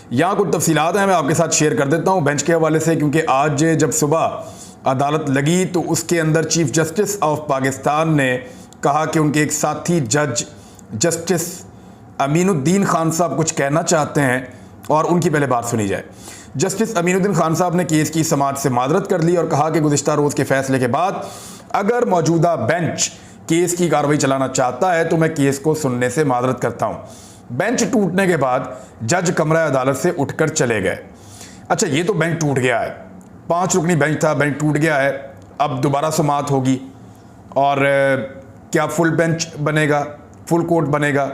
यहाँ कुछ तफसीलात हैं, मैं आपके साथ शेयर कर देता हूँ बेंच के हवाले से, क्योंकि आज जब सुबह अदालत लगी तो उसके अंदर चीफ जस्टिस ऑफ पाकिस्तान ने कहा कि उनके एक साथी जज जस्टिस अमीनुद्दीन खान साहब कुछ कहना चाहते हैं और उनकी पहले बात सुनी जाए। जस्टिस अमीनुद्दीन खान साहब ने केस की समाअत से माजरत कर ली और कहा कि गुज़िश्ता रोज़ के फैसले के बाद अगर मौजूदा बेंच केस की कार्रवाई चलाना चाहता है तो मैं केस को सुनने से माजरत करता हूं। बेंच टूटने के बाद जज कमरा अदालत से उठकर चले गए। अच्छा, ये तो बेंच टूट गया है, 5 रुकनी बेंच था, बेंच टूट गया है, अब दोबारा समाअत होगी और क्या फुल बेंच बनेगा, फुल कोर्ट बनेगा,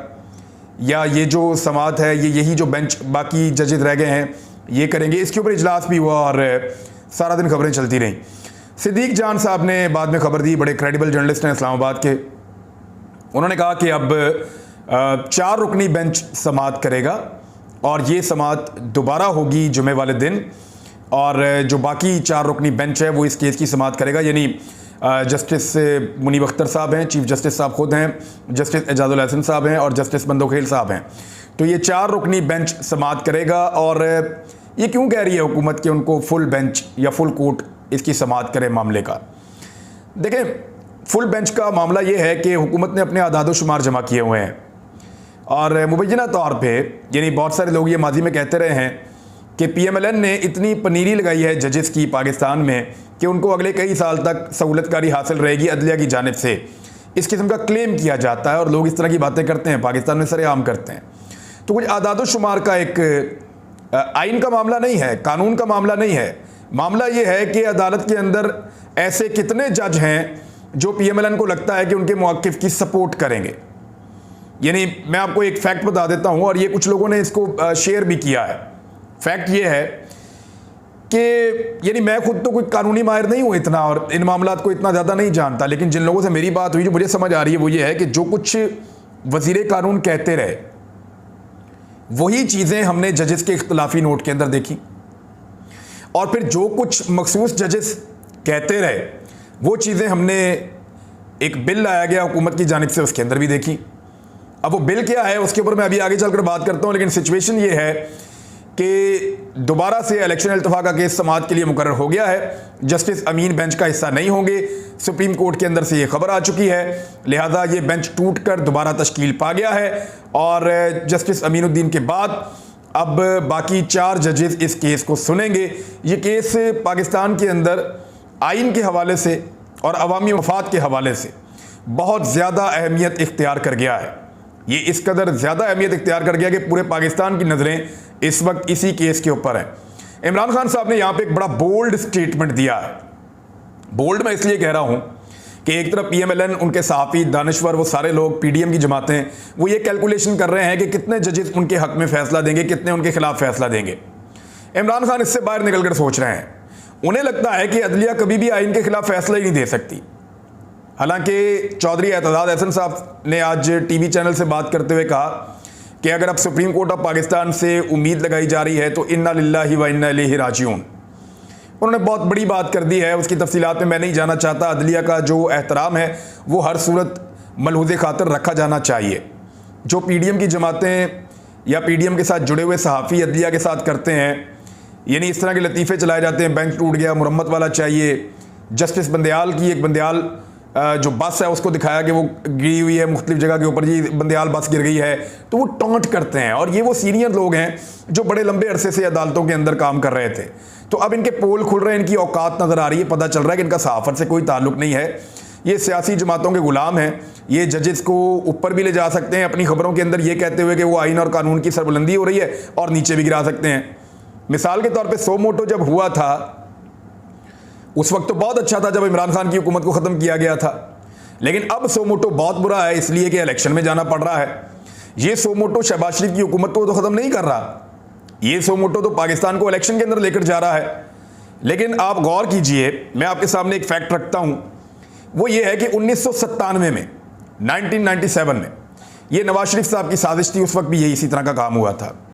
या ये जो समाअत है ये यही जो बेंच बाकी जजेस रह गए हैं ये करेंगे। इसके ऊपर इजलास भी हुआ और सारा दिन खबरें चलती रहीं। सिद्दीक जान साहब ने बाद में खबर दी, बड़े क्रेडिबल जर्नलिस्ट हैं इस्लामाबाद के। उन्होंने कहा कि अब 4 रुकनी बेंच समाअत करेगा और ये समाअत दोबारा होगी जुमे वाले दिन, और जो बाकी 4 रुकनी बेंच है वो इस केस की समाअत करेगा। यानी जस्टिस मुनीब अख्तर साहब हैं, चीफ जस्टिस साहब खुद हैं, जस्टिस एजाजुल हसन साहब हैं और जस्टिस बंदोखेल साहब हैं। तो ये 4 रुकनी बेंच समाअत करेगा। और ये क्यों कह रही है हुकूमत कि उनको फुल बेंच या फुल कोर्ट इसकी समाअत करे मामले का? देखें, फुल बेंच का मामला ये है कि हुकूमत ने अपने आदाद शुमार जमा किए हुए हैं और मुबैना तौर पे यानी बहुत सारे लोग ये माजी में कहते रहे हैं कि PMLN ने इतनी पनीरी लगाई है जजेस की पाकिस्तान में कि उनको अगले कई साल तक सहूलतकारी हासिल रहेगी अदलिया की जानिब से। इस किस्म का क्लेम किया जाता है और लोग इस तरह की बातें करते हैं, पाकिस्तान में सरेआम करते हैं। तो कुछ आदाद शुमार का एक आइन का मामला नहीं है, कानून का मामला नहीं है। मामला ये है कि अदालत के अंदर ऐसे कितने जज हैं जो PMLN को लगता है कि उनके मौक़िफ़ की सपोर्ट करेंगे। यानी मैं आपको एक फैक्ट बता देता हूँ और ये कुछ लोगों ने इसको शेयर भी किया है। फैक्ट ये है कि यानी मैं खुद तो कोई कानूनी माहिर नहीं हूँ इतना और इन मामलात को इतना ज़्यादा नहीं जानता, लेकिन जिन लोगों से मेरी बात हुई जो मुझे समझ आ रही है वो ये है कि जो कुछ वज़ीर कानून कहते रहे वही चीज़ें हमने जजेस के इख्तलाफी नोट के अंदर देखी, और फिर जो कुछ मखसूस जजेस कहते रहे वो चीज़ें हमने एक बिल लाया गया हुकूमत की जानिब से उसके अंदर भी देखी। अब वो बिल क्या है उसके ऊपर मैं अभी आगे चलकर बात करता हूँ, लेकिन सिचुएशन ये है कि दोबारा से इलेक्शन अल्तफ़ा का केस समाअत के लिए मुकर्रर हो गया है। जस्टिस अमीन बेंच का हिस्सा नहीं होंगे, सुप्रीम कोर्ट के अंदर से ये खबर आ चुकी है, लिहाजा ये बेंच टूट कर दोबारा तश्कील पा गया है और जस्टिस अमीनुद्दीन के बाद अब बाकी 4 जजेस इस केस को सुनेंगे। ये केस पाकिस्तान के अंदर आइन के हवाले से और अवामी मफाद के हवाले से बहुत ज़्यादा अहमियत इख्तियार कर गया है। ये इस कदर ज़्यादा अहमियत इख्तियार कर गया कि पूरे पाकिस्तान की नज़रें इस वक्त इसी केस के ऊपर हैं। इमरान खान साहब ने यहाँ पे एक बड़ा बोल्ड स्टेटमेंट दिया है। बोल्ड मैं इसलिए कह रहा हूँ कि एक तरफ PMLN, उनके सहाफ़ी, दानश्वर, वो सारे लोग PDM की जमातें वो ये कैलकुलेशन कर रहे हैं कि कितने जजेस उनके हक़ में फ़ैसला देंगे, कितने उनके खिलाफ फ़ैसला देंगे। इमरान खान इससे बाहर निकल कर सोच रहे हैं। उन्हें लगता है कि अदलिया कभी भी आइन के खिलाफ फ़ैसला ही नहीं दे सकती। हालांकि चौधरी एतजाज़ हसन साहब ने आज TV चैनल से बात करते हुए कहा कि अगर अब सुप्रीम कोर्ट ऑफ पाकिस्तान से उम्मीद लगाई जा रही है तो इन्ना लिल्लाहि व इन्ना इलैहि राजिऊन। उन्होंने बहुत बड़ी बात कर दी है, उसकी तफसीलात में मैं नहीं जाना चाहता। अदलिया का जो एहतराम है वो हर सूरत मलहूज़े खातर रखा जाना चाहिए। जो PDM की जमातें या PDM के साथ जुड़े हुए सहाफ़ी अदलिया के साथ करते हैं, यानी इस तरह के लतीफ़े चलाए जाते हैं, बेंच टूट गया, मुरम्मत वाला चाहिए। जस्टिस बंदयाल की एक बंदयाल जो बस है उसको दिखाया कि वो गिरी हुई है मुख्तलिफ जगह के ऊपर, जी बंदयाल बस गिर गई है, तो वो टॉन्ट करते हैं। और ये वो सीनियर लोग हैं जो बड़े लंबे अरसे से अदालतों के अंदर काम कर रहे थे। तो अब इनके पोल खुल रहे हैं, इनकी औकात नज़र आ रही है, पता चल रहा है कि इनका सहाफ़त से कोई ताल्लुक़ नहीं है। ये सियासी जमातों के ग़ुलाम हैं। ये जजेस को ऊपर भी ले जा सकते हैं अपनी खबरों के अंदर ये कहते हुए कि वो आइन और कानून की सरबुलंदी हो रही है, और नीचे भी गिरा सकते हैं। मिसाल के तौर पर सो मोटो जब हुआ था उस वक्त तो बहुत अच्छा था जब इमरान खान की हुकूमत को ख़त्म किया गया था, लेकिन अब सो मोटो बहुत बुरा है इसलिए कि इलेक्शन में जाना पड़ रहा है। ये सो मोटो शहबाज शरीफ की हुकूमत को तो ख़त्म नहीं कर रहा, ये सो मोटो तो पाकिस्तान को इलेक्शन के अंदर लेकर जा रहा है। लेकिन आप गौर कीजिए, मैं आपके सामने एक फैक्ट रखता हूं, वो ये है कि 1997 में 1997 में ये नवाज शरीफ साहब की साजिश थी, उस वक्त भी यही इसी तरह का काम हुआ था।